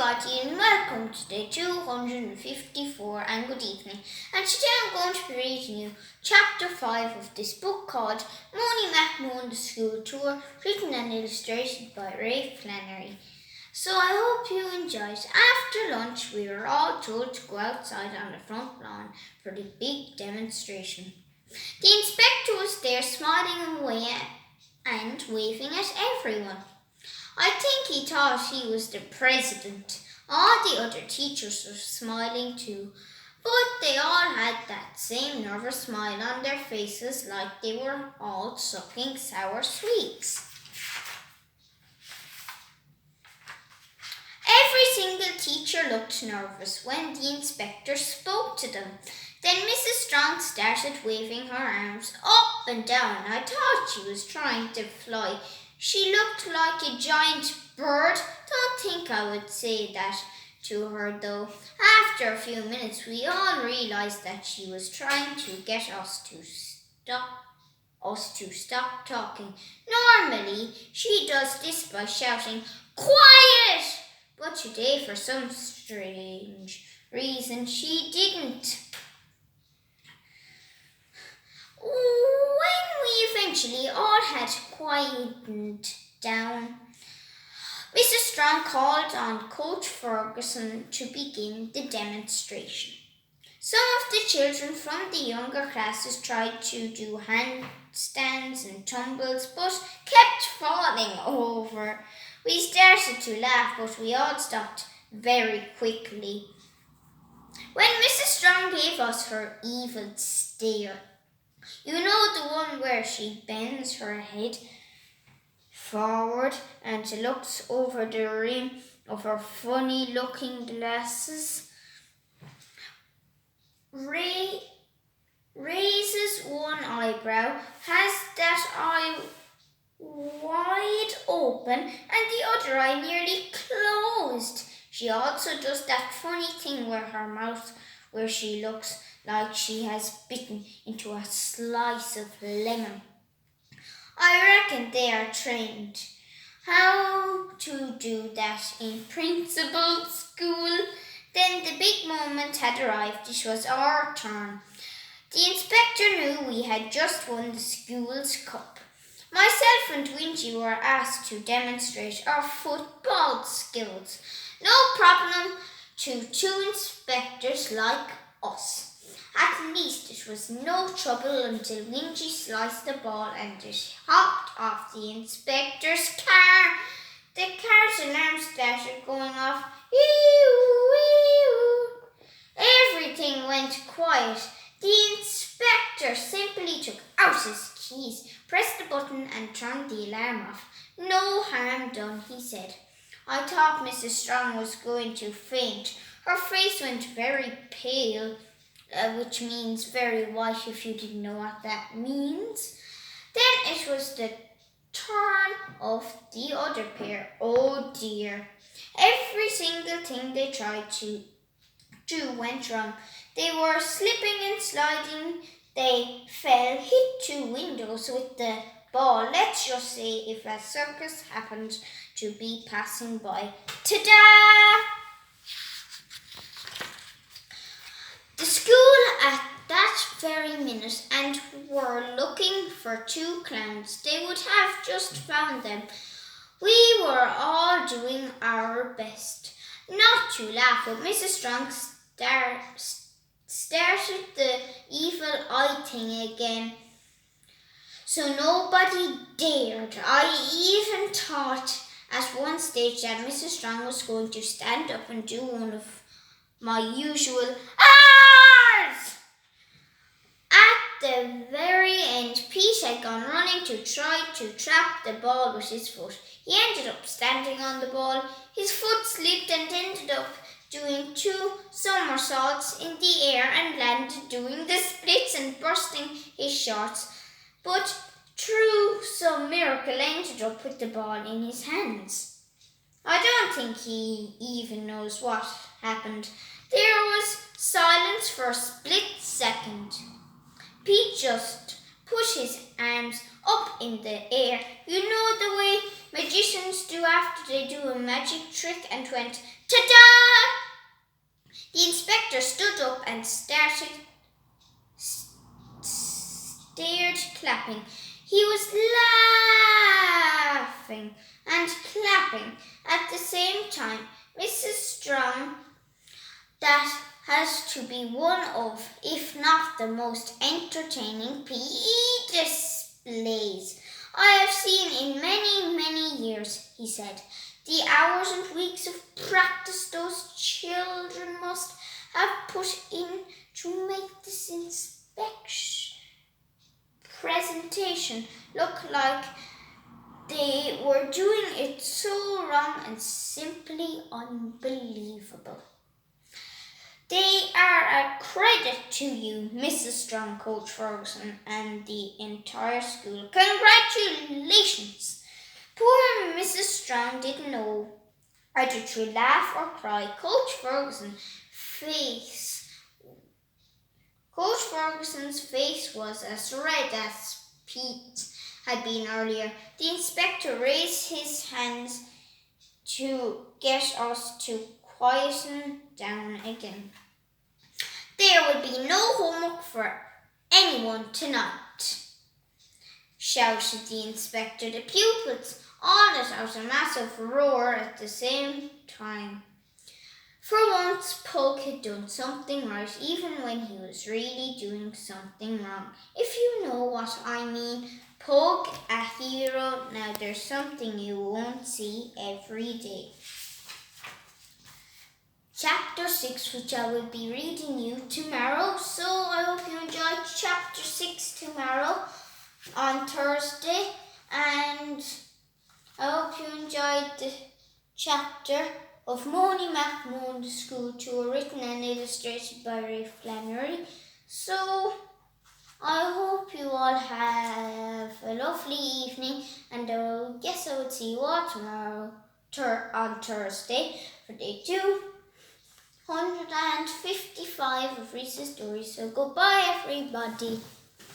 everybody and welcome to day 254 and good evening. And today I'm going to be reading you chapter 5 of this book called Moany McMoan-The School Tour, written and illustrated by Flannery. So I hope you enjoyed. After lunch we were all told to go outside on the front lawn for the big demonstration. The inspector was there smiling away and waving at everyone. I think he thought he was the president. All the other teachers were smiling too, but they all had that same nervous smile on their faces like they were all sucking sour sweets. Every single teacher looked nervous when the inspector spoke to them. Then Mrs. Strong started waving her arms up and down. I thought she was trying to fly. She looked like a giant bird. Don't think I would say that to her though. After a few minutes we all realized that she was trying to get us to stop talking. Normally she does this by shouting, "Quiet!" But today for some strange reason she didn't. When we eventually all had quietened down, Mrs. Strong called on Coach Ferguson to begin the demonstration. Some of the children from the younger classes tried to do handstands and tumbles, but kept falling over. We started to laugh, but we all stopped very quickly when Mrs. Strong gave us her evil stare. You know, the one where she bends her head forward and looks over the rim of her funny-looking glasses. Raises one eyebrow, has that eye wide open and the other eye nearly closed. She also does that funny thing where her mouth, where she looks like she has bitten into a slice of lemon. I reckon they are trained how to do that in principal school. Then the big moment had arrived. It was our turn. The inspector knew we had just won the school's cup. Myself and Wingy were asked to demonstrate our football skills. No problem to two inspectors like us. At least it was no trouble until Wingy sliced the ball and it hopped off the inspector's car. The car's alarm started going off. Everything went quiet. The inspector simply took out his keys, pressed the button and turned the alarm off. "No harm done," he said. I thought Mrs. Strong was going to faint. Her face went very pale, which means very white if you didn't know what that means. Then it was the turn of the other pair. Oh dear. Every single thing they tried to do went wrong. They were slipping and sliding. They fell, hit two windows with the ball. Let's just say if a circus happened to be passing by. Ta-da! The school at that very minute and were looking for two clowns. They would have just found them. We were all doing our best not to laugh, but Mrs. Strong started the evil eye thing again. So nobody dared. I even thought at one stage that Mrs. Strong was going to stand up and do one of my usual "Ahs!" At the very end, Pete had gone running to try to trap the ball with his foot. He ended up standing on the ball. His foot slipped and ended up doing 2 somersaults in the air and landed doing the splits and bursting his shorts. But through some miracle ended up with the ball in his hands. I don't think he even knows what happened. There was silence for a split second. Pete just put his arms up in the air. You know the way magicians do after they do a magic trick and went, ta-da! The inspector stood up and stared clapping. He was laughing and clapping at the same time. Mrs. Strong, that has to be one of, if not the most entertaining PE displays I have seen in many, many years, he said. The hours and weeks of practice those children must have put in to make this presentation look like they were doing it so wrong and simply unbelievable. They are a credit to you, Mrs. Strong, Coach Ferguson, and the entire school. Congratulations! Poor Mrs. Strong didn't know either to laugh or cry. Coach Ferguson's face was as red as Pete had been earlier. The inspector raised his hands to get us to quieten down again. There will be no homework for anyone tonight, shouted the inspector. The pupils all let out a massive roar at the same time. For once, Pug had done something right, even when he was really doing something wrong. If you know what I mean. Pug, a hero. Now there's something you won't see every day. Chapter 6, which I will be reading you tomorrow. So I hope you enjoyed Chapter 6 tomorrow on Thursday. And I hope you enjoyed the chapter of Moany McMoan-The School Tour, written and illustrated by Flannery. So I hope you all have a lovely evening, and I guess I will see you all tomorrow on Thursday for day 255 of Rhys's stories. So goodbye, everybody.